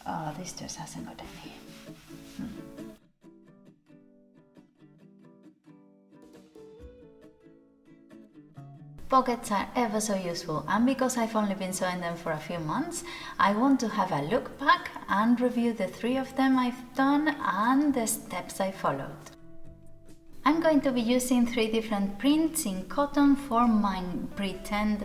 Oh, this dress hasn't got any. Pockets are ever so useful, and because I've only been sewing them for a few months, I want to have a look back and review the 3 of them I've done and the steps I followed. I'm going to be using 3 different prints in cotton for my pretend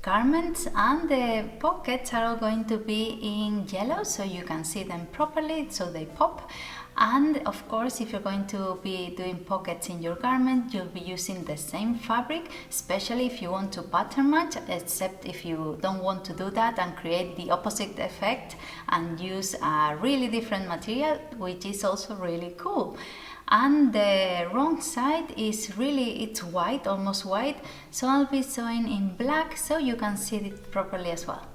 garments, and the pockets are all going to be in yellow so you can see them properly, so they pop. And of course, if you're going to be doing pockets in your garment, you'll be using the same fabric, especially if you want to pattern match, except if you don't want to do that and create the opposite effect and use a really different material, which is also really cool. And the wrong side is it's white, almost white, so I'll be sewing in black so you can see it properly as well.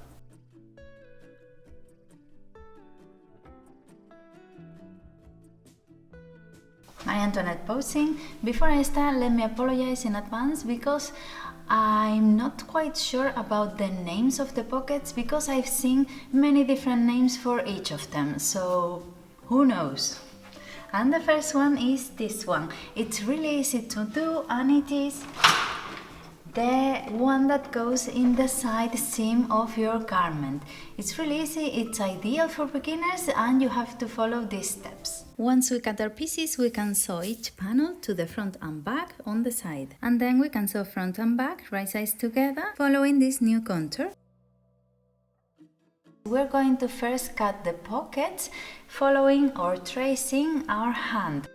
Marie Antoinette posing. Before I start, let me apologize in advance because I'm not quite sure about the names of the pockets because I've seen many different names for each of them, so who knows. And the first one is this one. It's really easy to do, and it is the one that goes in the side seam of your garment. It's really easy, it's ideal for beginners, and you have to follow these steps. Once we cut our pieces, we can sew each panel to the front and back on the side. And then we can sew front and back right sides together, following this new contour. We're going to first cut the pockets, following or tracing our hand.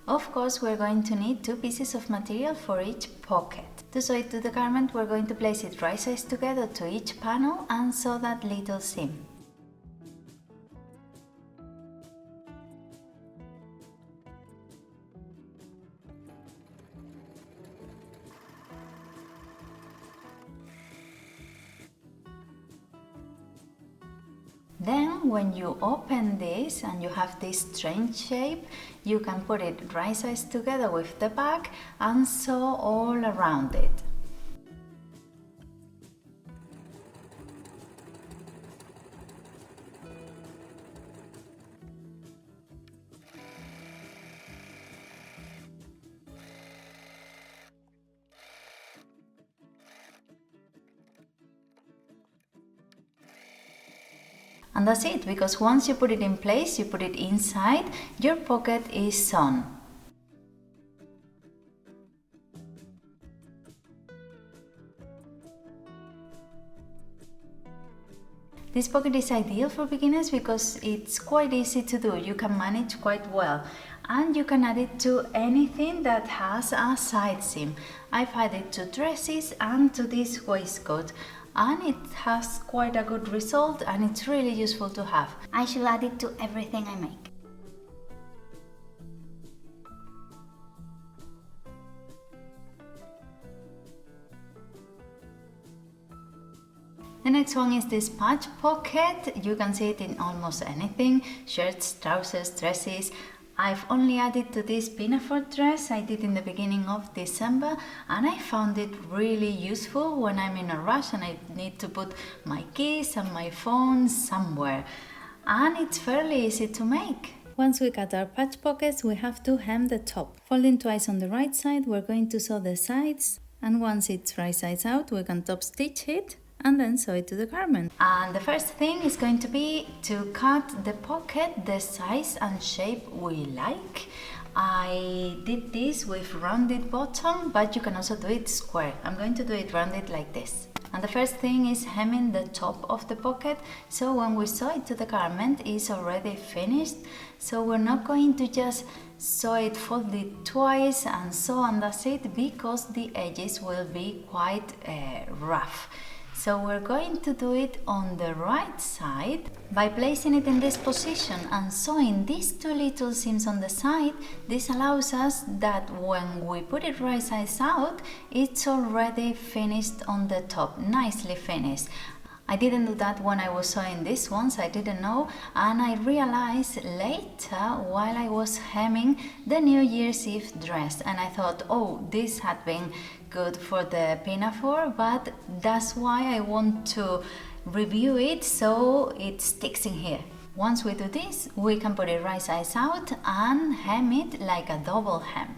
Of course, we're going to need 2 pieces of material for each pocket. To sew it to the garment, we're going to place it right sides together to each panel and sew that little seam. Then when you open this and you have this strange shape, you can put it right sides together with the back and sew all around it. And that's it, because once you put it in place, you put it inside, your pocket is sewn. This pocket is ideal for beginners because it's quite easy to do. You can manage quite well, and you can add it to anything that has a side seam. I've added to dresses and to this waistcoat, and it has quite a good result, and it's really useful to have. I should add it to everything I make. The next one is this patch pocket. You can see it in almost anything: shirts, trousers, dresses. I've only added to this pinafore dress I did in the beginning of December, and I found it really useful when I'm in a rush and I need to put my keys and my phone somewhere. And it's fairly easy to make. Once we cut our patch pockets, we have to hem the top. Folding twice on the right side, we're going to sew the sides, and once it's right sides out, we can top stitch it and then sew it to the garment. And the first thing is going to be to cut the pocket the size and shape we like. I did this with rounded bottom, but you can also do it square. I'm going to do it rounded like this. And the first thing is hemming the top of the pocket, so when we sew it to the garment it's already finished. So we're not going to just sew it folded twice and sew and that's it, because the edges will be quite rough. So we're going to do it on the right side by placing it in this position and sewing these 2 little seams on the side. This allows us that when we put it right sides out, it's already finished on the top, nicely finished. I didn't do that when I was sewing these ones, I didn't know, and I realized later while I was hemming the New Year's Eve dress, and I thought, oh, this had been good for the pinafore, but that's why I want to review it so it sticks in here. Once we do this, we can put it right sides out and hem it like a double hem.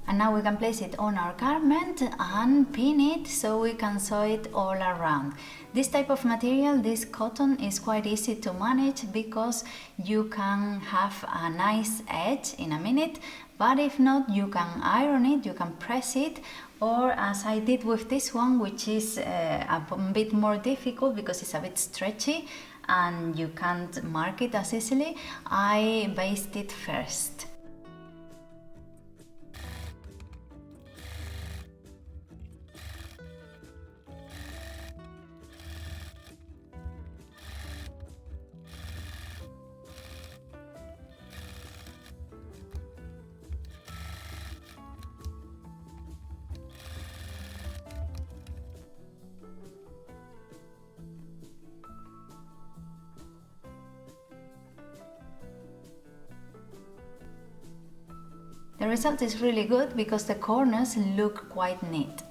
And now we can place it on our garment and pin it so we can sew it all around. This type of material, this cotton, is quite easy to manage because you can have a nice edge in a minute, but if not, you can iron it, you can press it, or as I did with this one, which is a bit more difficult because it's a bit stretchy and you can't mark it as easily, I basted it first. The result is really good because the corners look quite neat.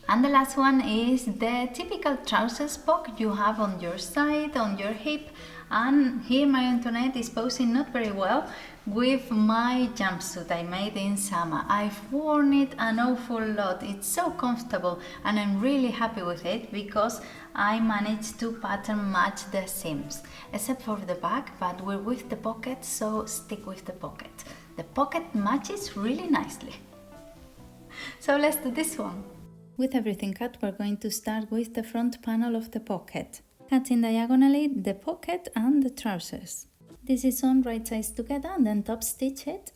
And the last one is the typical trousers poke you have on your side, on your hip, and here my Antoinette is posing not very well with my jumpsuit I made in summer. I've worn it an awful lot, it's so comfortable and I'm really happy with it because I managed to pattern match the seams, except for the back, but we're with the pocket, so stick with the pocket. The pocket matches really nicely. So let's do this one. With everything cut, we're going to start with the front panel of the pocket. Cutting diagonally the pocket and the trousers. This is sewn right sides together and then top stitch it.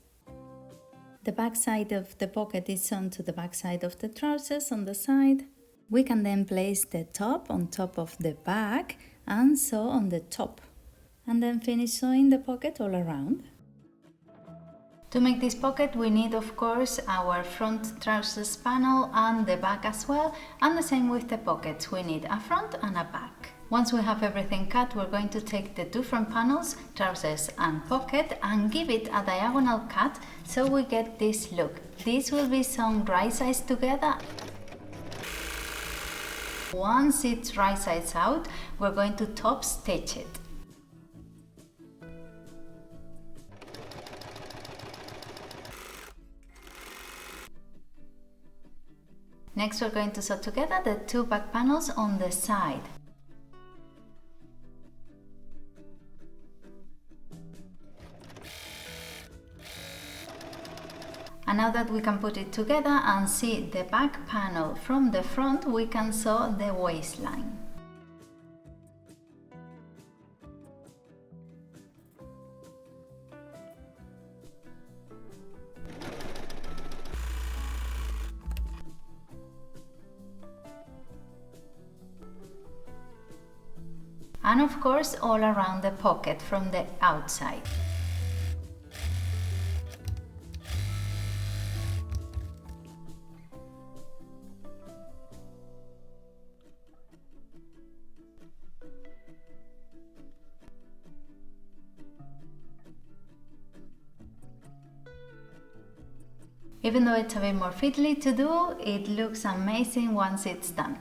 The back side of the pocket is sewn to the back side of the trousers on the side. We can then place the top on top of the back and sew on the top. And then finish sewing the pocket all around. To make this pocket we need of course our front trousers panel and the back as well, and the same with the pockets, we need a front and a back. Once we have everything cut, we're going to take the two front panels, trousers and pocket, and give it a diagonal cut so we get this look. This will be sewn right sides together. Once it's right sides out, we're going to top stitch it. Next we're going to sew together the two back panels on the side. And now that we can put it together and see the back panel from the front, we can sew the waistline. And of course all around the pocket from the outside. Even though it's a bit more fiddly to do, it looks amazing once it's done.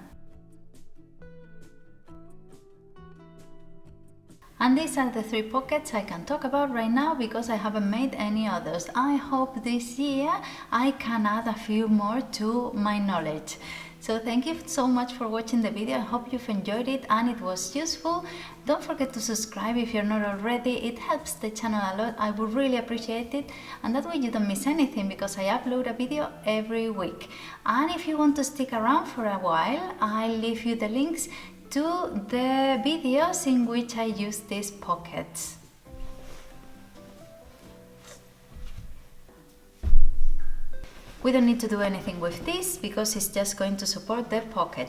And these are the three pockets I can talk about right now because I haven't made any others. I hope this year I can add a few more to my knowledge. So thank you so much for watching the video. I hope you've enjoyed it and it was useful. Don't forget to subscribe if you're not already. It helps the channel a lot. I would really appreciate it. And that way you don't miss anything because I upload a video every week. And if you want to stick around for a while, I'll leave you the links to the videos in which I use these pockets. We don't need to do anything with this because it's just going to support the pocket.